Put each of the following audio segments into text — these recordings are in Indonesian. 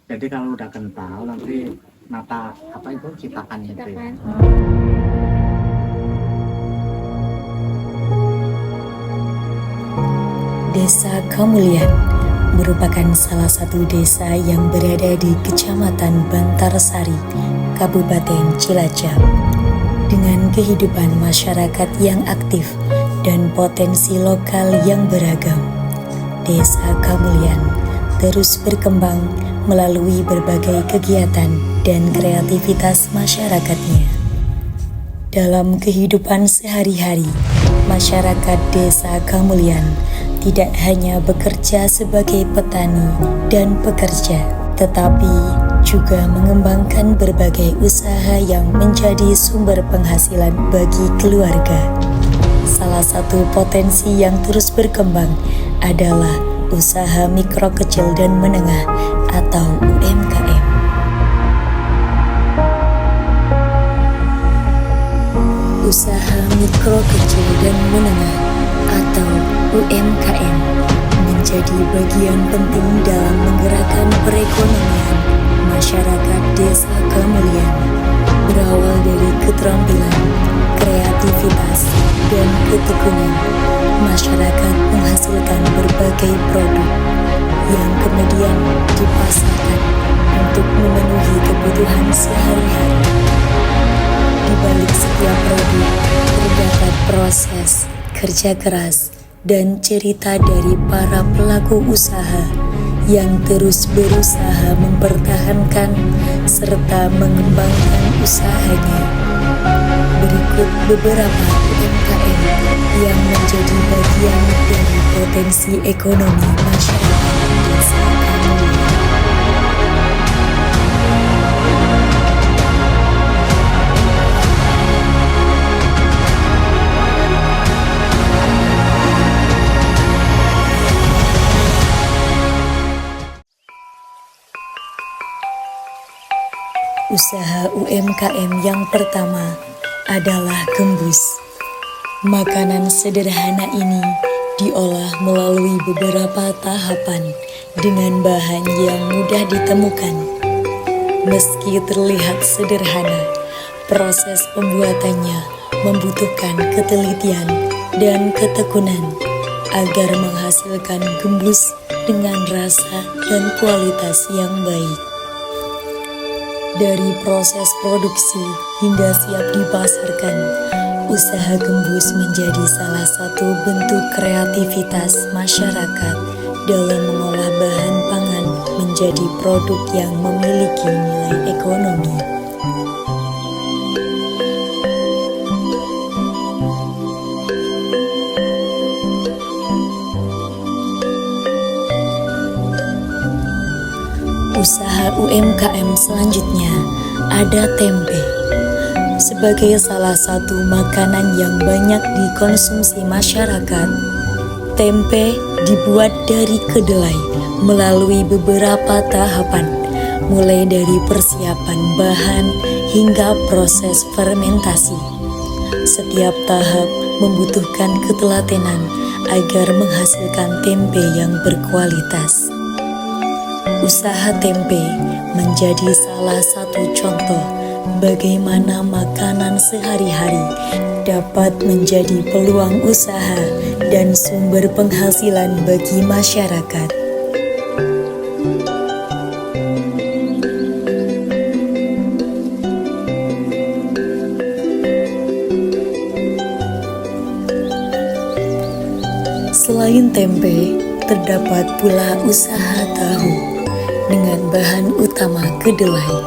Jadi kalau udah kental nanti nata apa itu citakannya itu ya. Citakan. Desa Kamulyan merupakan salah satu desa yang berada di Kecamatan Bantarsari, Kabupaten Cilacap. Dengan kehidupan masyarakat yang aktif dan potensi lokal yang beragam, Desa Kamulyan terus berkembang melalui berbagai kegiatan dan kreativitas masyarakatnya. Dalam kehidupan sehari-hari, masyarakat Desa Kamulyan tidak hanya bekerja sebagai petani dan pekerja, tetapi juga mengembangkan berbagai usaha yang menjadi sumber penghasilan bagi keluarga. Salah satu potensi yang terus berkembang adalah usaha mikro kecil dan menengah atau UMKM. Usaha mikro kecil dan menengah atau UMKM menjadi bagian penting dalam menggerakkan perekonomian masyarakat Desa Kamulyan. Berawal dari keterampilan, kreativitas, dan ketekunan, masyarakat menghasilkan berbagai produk yang kemudian dipasarkan untuk memenuhi kebutuhan sehari-hari. Di balik setiap produk terdapat proses, kerja keras, dan cerita dari para pelaku usaha yang terus berusaha mempertahankan serta mengembangkan usahanya. Berikut beberapa UMKM yang menjadi bagian dari potensi ekonomi masyarakat Desa Kamulyan. Usaha UMKM yang pertama adalah gembus. Makanan sederhana ini diolah melalui beberapa tahapan dengan bahan yang mudah ditemukan. Meski terlihat sederhana, proses pembuatannya membutuhkan ketelitian dan ketekunan agar menghasilkan gembus dengan rasa dan kualitas yang baik. Dari proses produksi hingga siap dipasarkan, usaha gembus menjadi salah satu bentuk kreativitas masyarakat dalam mengolah bahan pangan menjadi produk yang memiliki nilai ekonomi. Usaha UMKM selanjutnya ada tempe. Sebagai salah satu makanan yang banyak dikonsumsi masyarakat, tempe dibuat dari kedelai melalui beberapa tahapan, mulai dari persiapan bahan hingga proses fermentasi. Setiap tahap membutuhkan ketelatenan agar menghasilkan tempe yang berkualitas. Usaha tempe menjadi salah satu contoh bagaimana makanan sehari-hari dapat menjadi peluang usaha dan sumber penghasilan bagi masyarakat. Selain tempe, terdapat pula usaha tahu. Dengan bahan utama kedelai,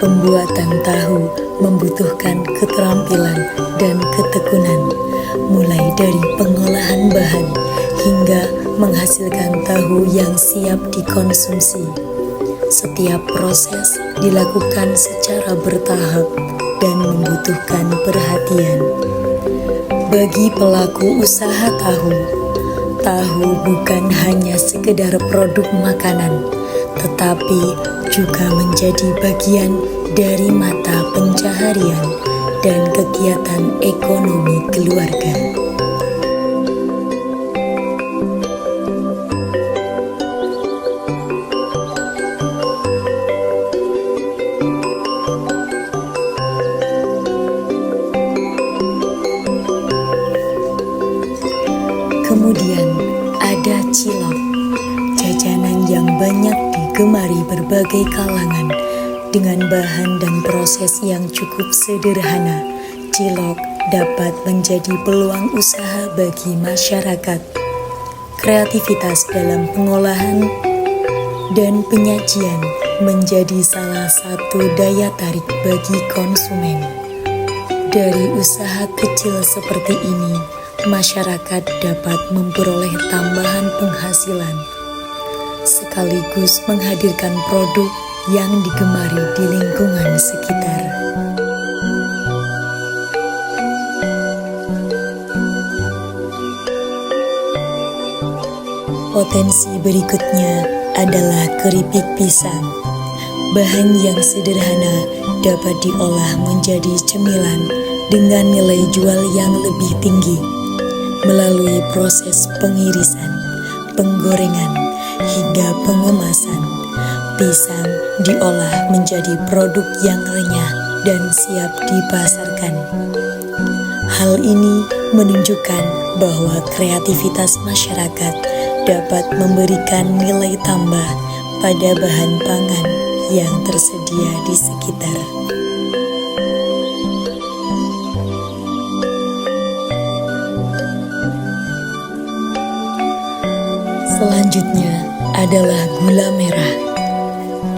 pembuatan tahu membutuhkan keterampilan dan ketekunan, mulai dari pengolahan bahan hingga menghasilkan tahu yang siap dikonsumsi. Setiap proses dilakukan secara bertahap dan membutuhkan perhatian. Bagi pelaku usaha tahu bukan hanya sekedar produk makanan, tetapi juga menjadi bagian dari mata pencaharian dan kegiatan ekonomi keluarga. cilok, jajanan yang banyak digemari berbagai kalangan. Dengan bahan dan proses yang cukup sederhana, cilok dapat menjadi peluang usaha bagi masyarakat. Kreativitas dalam pengolahan dan penyajian menjadi salah satu daya tarik bagi konsumen. Dari usaha kecil seperti ini, masyarakat dapat memperoleh tambahan penghasilan, sekaligus menghadirkan produk yang digemari di lingkungan sekitar. Potensi berikutnya adalah keripik pisang. Bahan yang sederhana dapat diolah menjadi cemilan dengan nilai jual yang lebih tinggi melalui proses pengirisan, penggorengan, hingga pengemasan. Pisang diolah menjadi produk yang renyah dan siap dipasarkan. Hal ini menunjukkan bahwa kreativitas masyarakat dapat memberikan nilai tambah pada bahan pangan yang tersedia di sekitar. Selanjutnya adalah gula merah.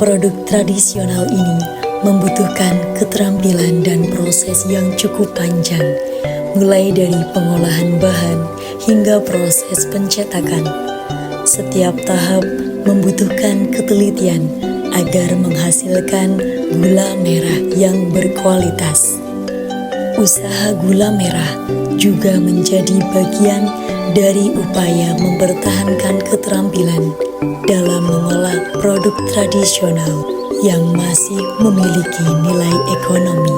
Produk tradisional ini membutuhkan keterampilan dan proses yang cukup panjang, mulai dari pengolahan bahan hingga proses pencetakan. Setiap tahap membutuhkan ketelitian agar menghasilkan gula merah yang berkualitas. Usaha gula merah juga menjadi bagian dari upaya mempertahankan keterampilan dalam mengolah produk tradisional yang masih memiliki nilai ekonomi.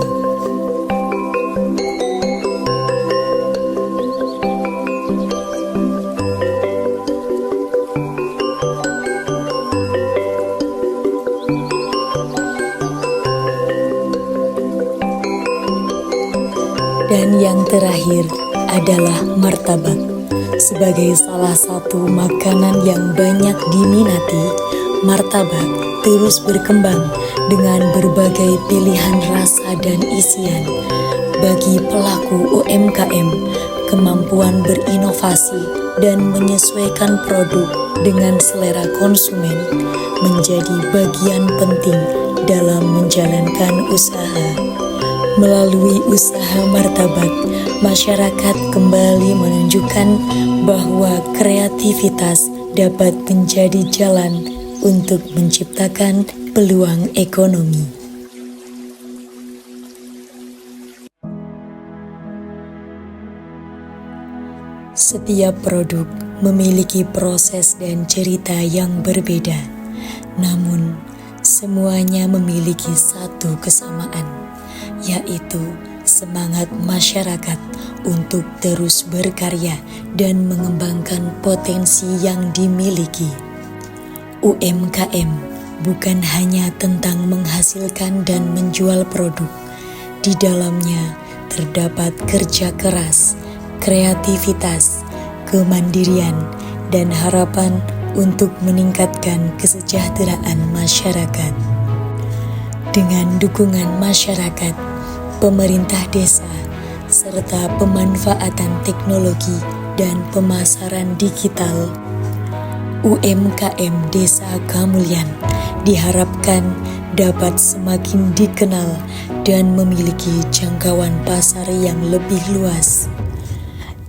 Dan yang terakhir adalah martabak. Sebagai salah satu makanan yang banyak diminati, martabak terus berkembang dengan berbagai pilihan rasa dan isian. Bagi pelaku UMKM, kemampuan berinovasi dan menyesuaikan produk dengan selera konsumen menjadi bagian penting dalam menjalankan usaha. Melalui usaha martabak, masyarakat kembali menunjukkan bahwa kreativitas dapat menjadi jalan untuk menciptakan peluang ekonomi. Setiap produk memiliki proses dan cerita yang berbeda, namun semuanya memiliki satu kesamaan, yaitu semangat masyarakat untuk terus berkarya dan mengembangkan potensi yang dimiliki. UMKM bukan hanya tentang menghasilkan dan menjual produk. Di dalamnya terdapat kerja keras, kreativitas, kemandirian, dan harapan untuk meningkatkan kesejahteraan masyarakat. Dengan dukungan masyarakat, pemerintah desa, serta pemanfaatan teknologi dan pemasaran digital, UMKM Desa Kamulyan diharapkan dapat semakin dikenal dan memiliki jangkauan pasar yang lebih luas.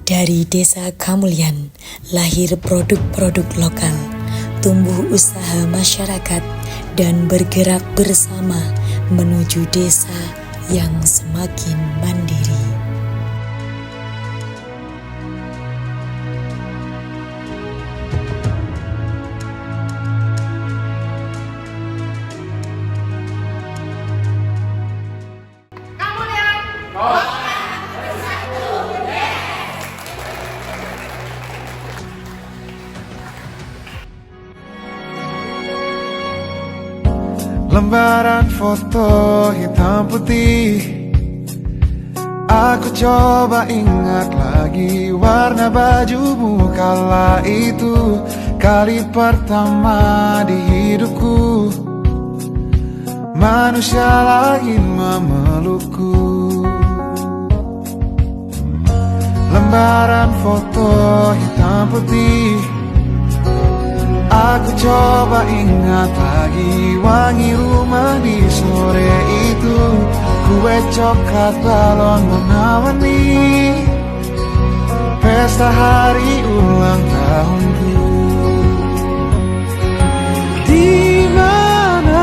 Dari Desa Kamulyan lahir produk-produk lokal, tumbuh usaha masyarakat, dan bergerak bersama menuju desa yang semakin mandiri. Lembaran foto hitam putih, aku coba ingat lagi warna bajumu kala itu. Kali pertama di hidupku manusia lain memelukku. Lembaran foto hitam putih, aku coba ingat lagi wangi rumah di sore itu. Kue coklat, balon warna-warni, pesta hari ulang tahunku. Dimanapun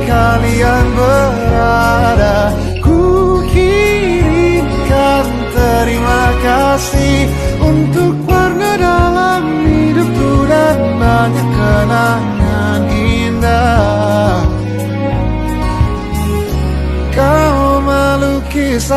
kalian berada, ku kirimkan terima kasih untuk warna dalam hidupku dan banyak kenangan indah. Kau melukis